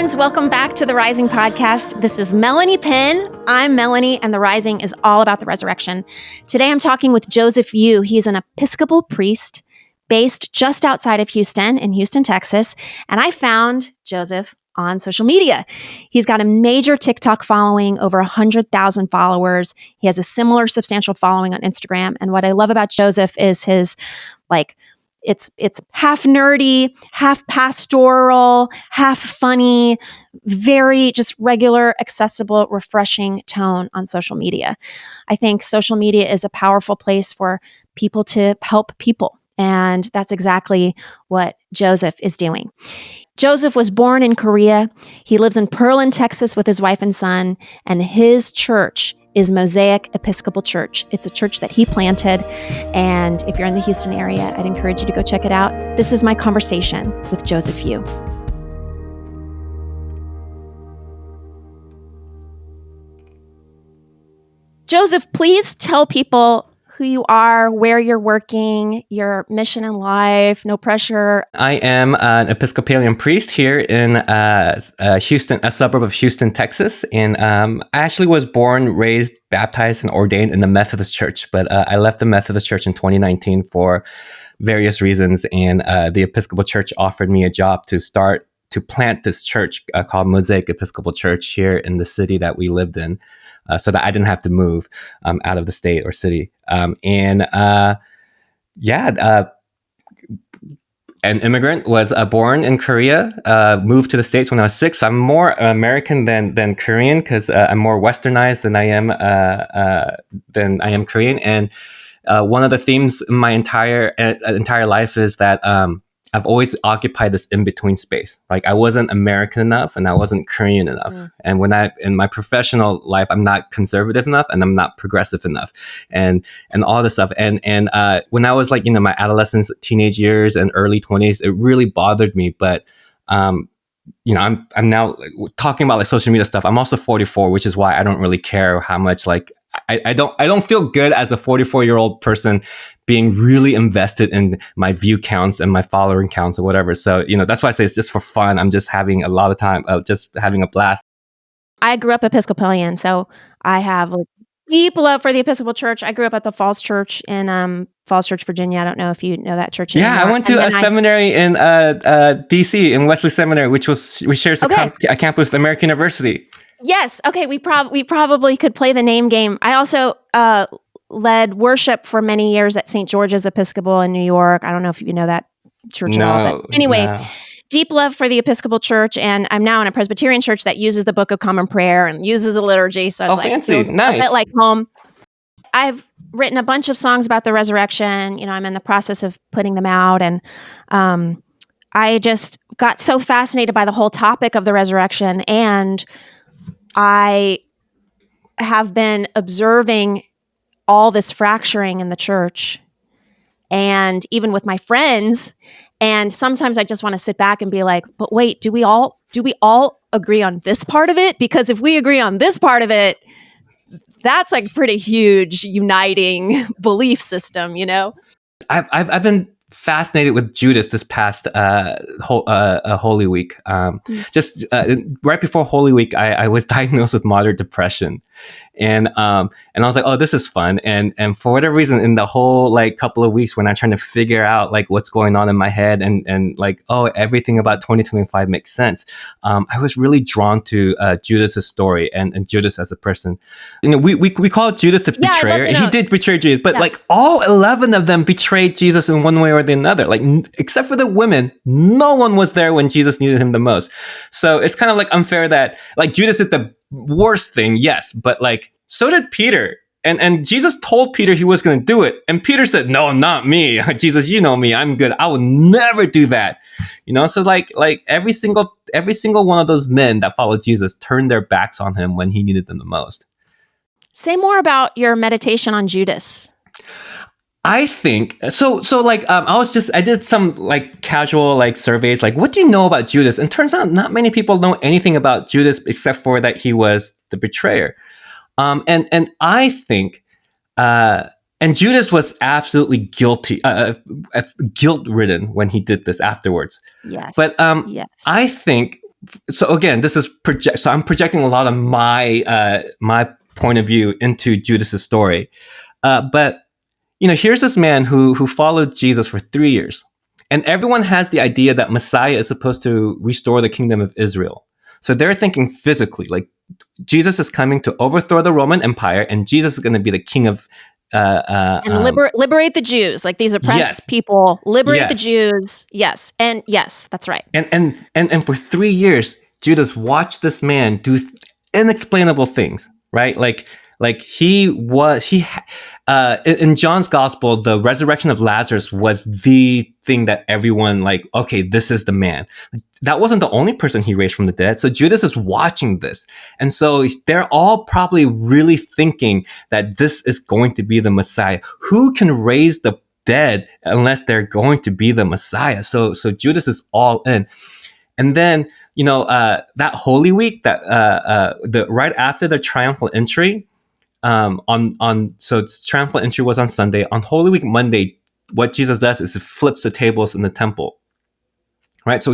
friends. Welcome back to the Rising Podcast. This is Melanie Penn. I'm Melanie, and the Rising is all about the resurrection. Today I'm talking with Joseph Yoo. He's an Episcopal priest based just outside of Houston, in Houston, Texas. And I found Joseph on social media. He's got a major TikTok following, over 100,000 followers. He has a similar substantial following on Instagram. And what I love about Joseph is his, it's half nerdy, half pastoral, half funny, very just regular, accessible, refreshing tone on social media. I think social media is a powerful place for people to help people. And that's exactly what Joseph is doing. Joseph was born in Korea. He lives in Pearland, Texas with his wife and son, and his church is Mosaic Episcopal Church. It's a church that he planted, and if you're in the Houston area, I'd encourage you to go check it out. This is my conversation with Joseph Yoo. Joseph, please tell people who you are, where you're working, your mission in life, no pressure. I am an Episcopalian priest here in Houston, a suburb of Houston, Texas. And I actually was born, raised, baptized, and ordained in the Methodist Church. But I left the Methodist Church in 2019 for various reasons. And the Episcopal Church offered me a job to plant this church called Mosaic Episcopal Church here in the city that we lived in. So that I didn't have to move out of the state or city. An immigrant, was born in Korea, moved to the States when I was 6. So I'm more American than Korean because I'm more westernized than I am Korean. And one of the themes in my entire life is that I've always occupied this in-between space. Like I wasn't American enough and I wasn't Korean enough. And in my professional life, I'm not conservative enough and I'm not progressive enough and all this stuff. And when I was my adolescence, teenage years and early 20s, it really bothered me. But, I'm now talking about social media stuff. I'm also 44, which is why I don't really care how much I don't feel good as a 44-year-old person being really invested in my view counts and my following counts or whatever. So, that's why I say it's just for fun. I'm just having a lot of time, just having a blast. I grew up Episcopalian, so I have deep love for the Episcopal Church. I grew up at the Falls Church in Falls Church, Virginia. I don't know if you know that church anymore. Yeah, I went to a seminary in D.C. in Wesley Seminary, which shares a campus with American University. Yes. Okay. We probably could play the name game. I also led worship for many years at St. George's Episcopal in New York. I don't know if you know that church at all. But anyway, deep love for the Episcopal Church. And I'm now in a Presbyterian church that uses the Book of Common Prayer and uses a liturgy. So it's fancy. Nice. A bit like home. I've written a bunch of songs about the resurrection. I'm in the process of putting them out. And I just got so fascinated by the whole topic of the resurrection. And I have been observing all this fracturing in the church and even with my friends. And sometimes I just want to sit back and be like, but wait, do we all agree on this part of it? Because if we agree on this part of it, that's pretty huge uniting belief system, I've been fascinated with Judas this past Holy Week. Just right before Holy Week, I was diagnosed with moderate depression, and I was like, oh, this is fun. And for whatever reason, in the whole couple of weeks when I'm trying to figure out what's going on in my head and everything about 2025 makes sense, I was really drawn to Judas's story and Judas as a person. We call Judas the betrayer, and he did betray Jesus, but all 11 of them betrayed Jesus in one way or the another. Except for the women, no one was there when Jesus needed him the most. So it's kind of unfair that Judas did the worst thing, yes, but so did Peter. And Jesus told Peter he was going to do it. And Peter said, no, not me. Jesus, you know me. I'm good. I will never do that. So every single one of those men that followed Jesus turned their backs on him when he needed them the most. Say more about your meditation on Judas. I think so. I did some casual surveys. What do you know about Judas? And turns out not many people know anything about Judas except for that he was the betrayer. And I think, and Judas was absolutely guilty, guilt-ridden when he did this afterwards. Yes. But yes. I think So again, this is so I'm projecting a lot of my point of view into Judas's story. But here's this man who followed Jesus for 3 years, and everyone has the idea that Messiah is supposed to restore the kingdom of Israel. So they're thinking physically, like Jesus is coming to overthrow the Roman Empire, and Jesus is going to be the king of and liberate the Jews, like these oppressed people. Liberate the Jews. Yes, and yes, that's right. And for 3 years, Judas watched this man do inexplainable things, right? Like in John's gospel, the resurrection of Lazarus was the thing that everyone okay, this is the man. That wasn't the only person he raised from the dead. So Judas is watching this. And so they're all probably really thinking that this is going to be the Messiah. Who can raise the dead unless they're going to be the Messiah? So Judas is all in. And then, that Holy Week, that right after the triumphal entry, so its triumphal entry was on Sunday. On Holy Week Monday, what Jesus does is he flips the tables in the temple. Right. So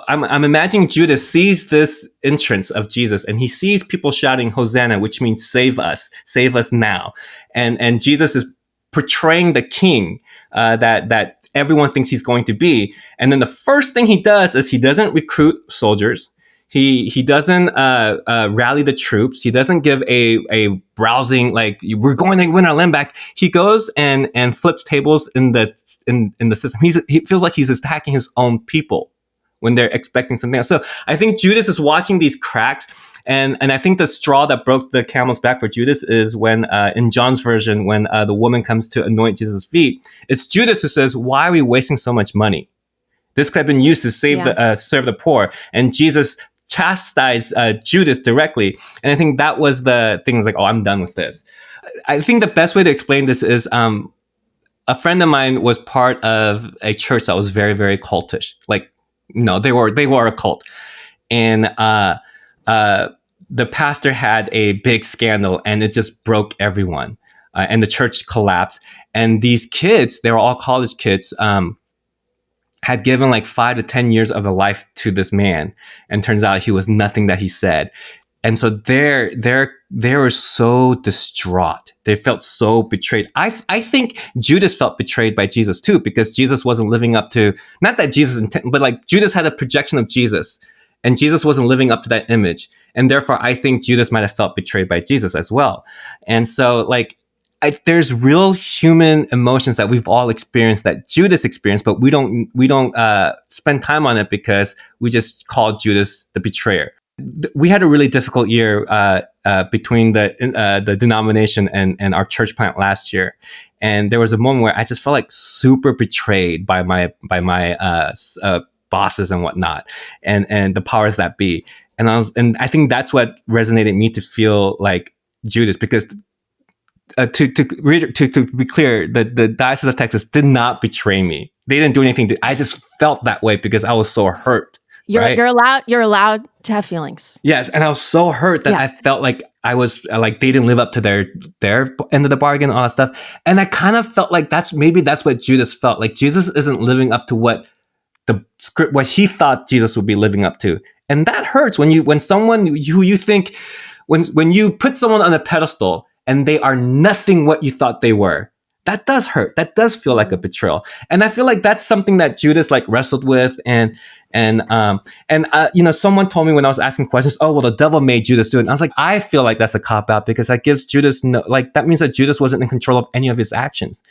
I'm imagining Judas sees this entrance of Jesus, and he sees people shouting Hosanna, which means save us now. And Jesus is portraying the king that everyone thinks he's going to be. And then the first thing he does is he doesn't recruit soldiers. He doesn't rally the troops. He doesn't give a browsing we're going to win our land back. He goes and flips tables in the system. He feels like he's attacking his own people when they're expecting something else. So I think Judas is watching these cracks, and I think the straw that broke the camel's back for Judas is when in John's version, when the woman comes to anoint Jesus' feet, it's Judas who says, "Why are we wasting so much money? This could have been used to serve the poor." And Jesus chastise Judas directly. And I think that was the thing, oh, I'm done with this. I think the best way to explain this is a friend of mine was part of a church that was very, very cultish. They were a cult. And the pastor had a big scandal, and it just broke everyone. And the church collapsed. And these kids, they were all college kids, had given 5 to 10 years of their life to this man, and turns out he was nothing that he said. And so they were so distraught. They felt so betrayed. I think Judas felt betrayed by Jesus too, because Jesus wasn't living up to, not that Jesus but Judas had a projection of Jesus, and Jesus wasn't living up to that image. And therefore, I think Judas might have felt betrayed by Jesus as well. And so there's real human emotions that we've all experienced, that Judas experienced, but we don't spend time on it because we just call Judas the betrayer. We had a really difficult year between the denomination and our church plant last year, and there was a moment where I just felt super betrayed by my bosses and whatnot, and the powers that be. And I think that's what resonated me to feel like Judas, because to be clear, the Diocese of Texas did not betray me. They didn't do anything. I just felt that way because I was so hurt. You're allowed to have feelings. Yes, and I was so hurt that I felt like I was they didn't live up to their end of the bargain, all that stuff. And I kind of felt like that's what Judas felt like. Jesus isn't living up to what he thought Jesus would be living up to, and that hurts when someone who you think when you put someone on a pedestal and they are nothing what you thought they were. That does hurt. That does feel like a betrayal. And I feel like that's something that Judas wrestled with. And someone told me when I was asking questions, oh, well, the devil made Judas do it. And I was like, I feel like that's a cop-out, because that gives Judas that means that Judas wasn't in control of any of his actions.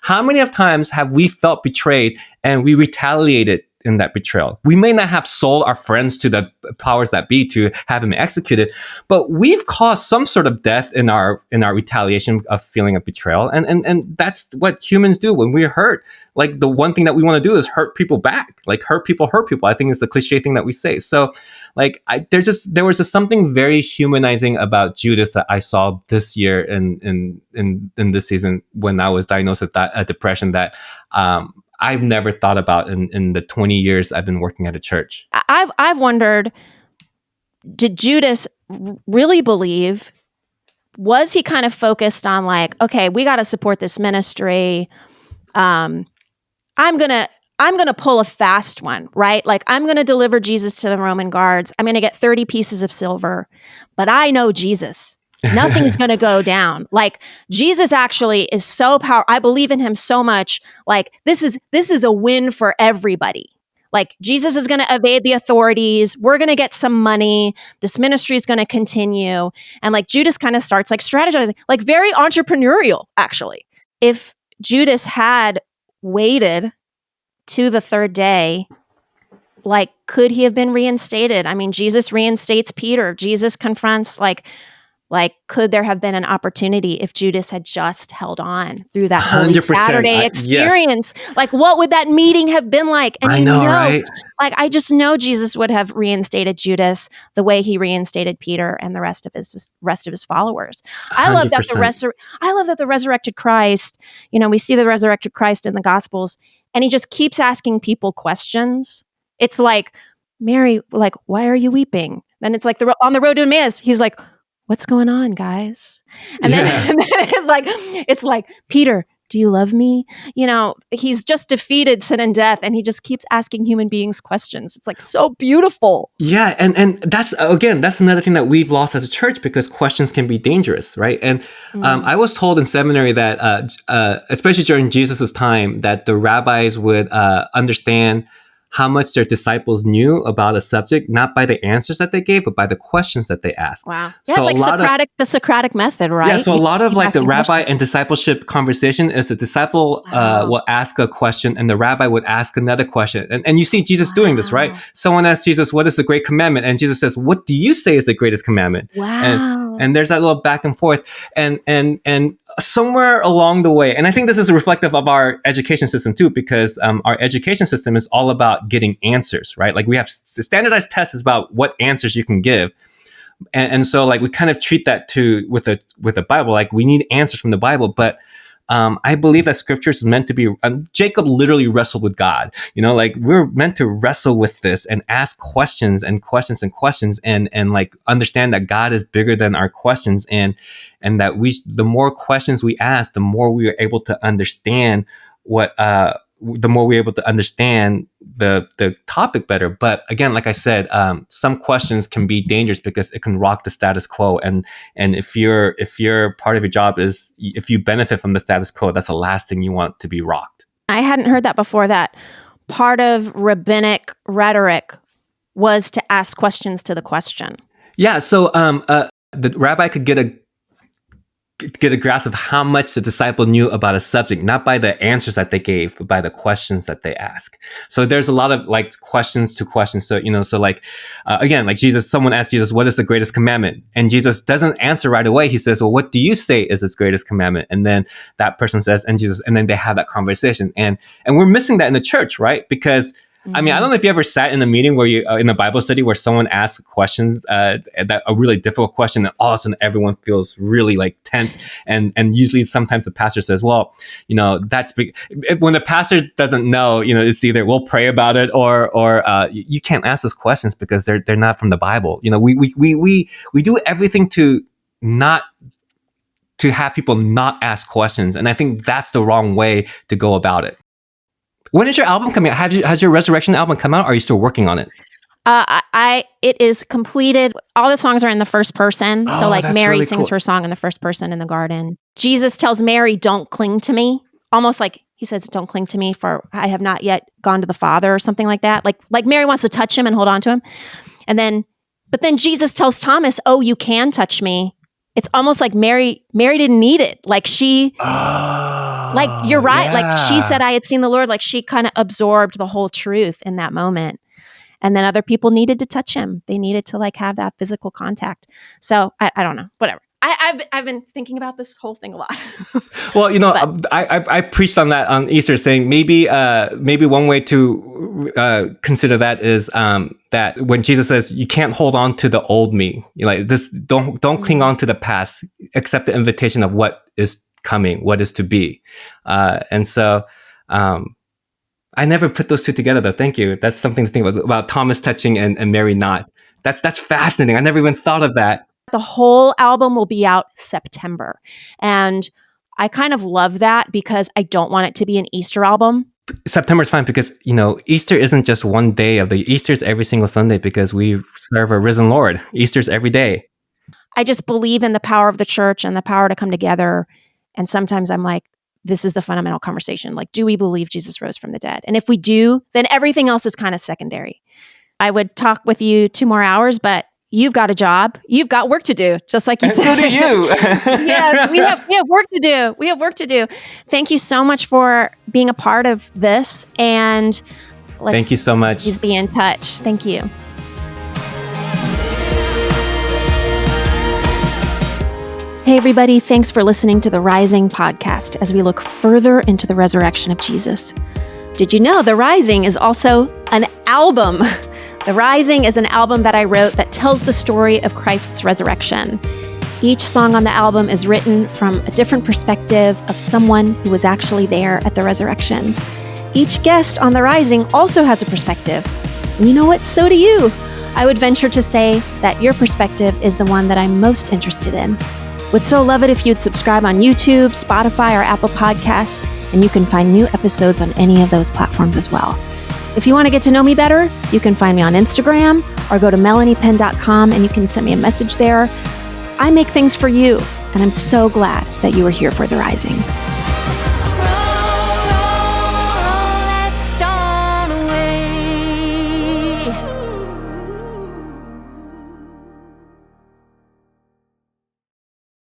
How many of times have we felt betrayed and we retaliated in that betrayal? We may not have sold our friends to the powers that be to have him executed, but we've caused some sort of death in our retaliation of feeling of betrayal. And that's what humans do when we're hurt. The one thing that we want to do is hurt people back. Hurt people. I think is the cliche thing that we say. So there was just something very humanizing about Judas that I saw this year in this season when I was diagnosed with depression that I've never thought about in the 20 years I've been working at a church. I've wondered, did Judas really believe? Was he kind of focused on okay, we got to support this ministry. I'm gonna I'm going to pull a fast one, right? Like, I'm going to deliver Jesus to the Roman guards. I'm going to get 30 pieces of silver, but I know Jesus. Nothing's going to go down. Like, Jesus actually is so powerful. I believe in him so much. Like, this is a win for everybody. Like, Jesus is going to evade the authorities. We're going to get some money. This ministry is going to continue. And like, Judas kind of starts like strategizing, like very entrepreneurial, actually. If Judas had waited to the third day, like, could he have been reinstated? I mean, Jesus reinstates Peter. Jesus confronts, like, could there have been an opportunity if Judas had just held on through that Holy 100%. Saturday experience? Yes. Like, what would that meeting have been like? And I know, right? Like, I just know Jesus would have reinstated Judas the way he reinstated Peter and the rest of his followers. 100%. I love that the resurrected Christ, we see the resurrected Christ in the Gospels, and he just keeps asking people questions. It's like, Mary, like, why are you weeping? Then it's like on the road to Emmaus, he's like, what's going on, guys? And then it's like, Peter, do you love me? He's just defeated sin and death, and he just keeps asking human beings questions. It's like so beautiful. Yeah, and that's another thing that we've lost as a church, because questions can be dangerous, right? And I was told in seminary that, especially during Jesus's time, that the rabbis would understand how much their disciples knew about a subject, not by the answers that they gave, but by the questions that they asked. Wow. Yeah, so it's like the Socratic method, right? Yeah, so a lot of like the rabbi and discipleship conversation is the disciple will ask a question and the rabbi would ask another question. And you see Jesus doing this, right? Someone asks Jesus, what is the great commandment? And Jesus says, what do you say is the greatest commandment? Wow. And there's that little back and forth. And somewhere along the way, and I think this is reflective of our education system too, because our education system is all about getting answers, right? Like, we have standardized tests about what answers you can give. And so like we kind of treat that too with the Bible, like we need answers from the Bible. But I believe that scripture is meant to be, Jacob literally wrestled with God, like we're meant to wrestle with this and ask questions and questions and questions and like understand that God is bigger than our questions. And that the more questions we ask, the more we are able to understand the more we're able to understand the topic better. But again, like I said, some questions can be dangerous because it can rock the status quo. And if your part of your job is, if you benefit from the status quo, that's the last thing you want to be rocked. I hadn't heard that before, that part of rabbinic rhetoric was to ask questions to the question. Yeah. So the rabbi could get a grasp of how much the disciple knew about a subject, not by the answers that they gave, but by the questions that they ask. So there's a lot of like questions to questions. So, so like, again, like someone asked Jesus, what is the greatest commandment? And Jesus doesn't answer right away. He says, well, what do you say is this greatest commandment? And then that person says, and then they have that conversation. And we're missing that in the church, right? Because I mean, I don't know if you ever sat in a meeting where you, in a Bible study where someone asks questions, that a really difficult question, and all of a sudden everyone feels really like tense. And usually sometimes the pastor says, well, that's big. When the pastor doesn't know, it's either we'll pray about it or you can't ask those questions because they're not from the Bible. We do everything to have people not ask questions. And I think that's the wrong way to go about it. When is your album coming out? Has your Resurrection album come out? Or are you still working on it? It is completed. All the songs are in the first person. So like Mary really sings cool. her song in the first person in the garden. Jesus tells Mary, don't cling to me. Almost like he says, don't cling to me, for I have not yet gone to the Father, or something like that. Like Mary wants to touch him and hold on to him. But then Jesus tells Thomas, oh, you can touch me. It's almost like Mary didn't need it. Like she, like you're right. Yeah. Like she said, I had seen the Lord. Like she kind of absorbed the whole truth in that moment. And then other people needed to touch him. They needed to like have that physical contact. So I don't know, whatever. I've been thinking about this whole thing a lot. Well, I preached on that on Easter, saying maybe one way to consider that is that when Jesus says you can't hold on to the old me, like this, don't cling on to the past, accept the invitation of what is coming, what is to be, and so. I never put those two together, though. Thank you. That's something to think about Thomas touching and Mary not. That's fascinating. I never even thought of that. The whole album will be out September. And I kind of love that because I don't want it to be an Easter album. September is fine because, Easter isn't just one day of the Easter is every single Sunday because we serve a risen Lord. Easter's every day. I just believe in the power of the church and the power to come together. And sometimes I'm like, this is the fundamental conversation. Like, do we believe Jesus rose from the dead? And if we do, then everything else is kind of secondary. I would talk with you 2 more hours, but you've got a job. You've got work to do, just like you said. So do you. Yeah, we have work to do. We have work to do. Thank you so much for being a part of this. And thank you so much. Please be in touch. Thank you. Hey, everybody. Thanks for listening to the Rising podcast as we look further into the resurrection of Jesus. Did you know The Rising is also an album? The Rising is an album that I wrote that tells the story of Christ's resurrection. Each song on the album is written from a different perspective of someone who was actually there at the resurrection. Each guest on The Rising also has a perspective. And you know what? So do you. I would venture to say that your perspective is the one that I'm most interested in. Would so love it if you'd subscribe on YouTube, Spotify, or Apple Podcasts, and you can find new episodes on any of those platforms as well. If you want to get to know me better, you can find me on Instagram or go to melaniepenn.com and you can send me a message there. I make things for you, and I'm so glad that you are here for The Rising.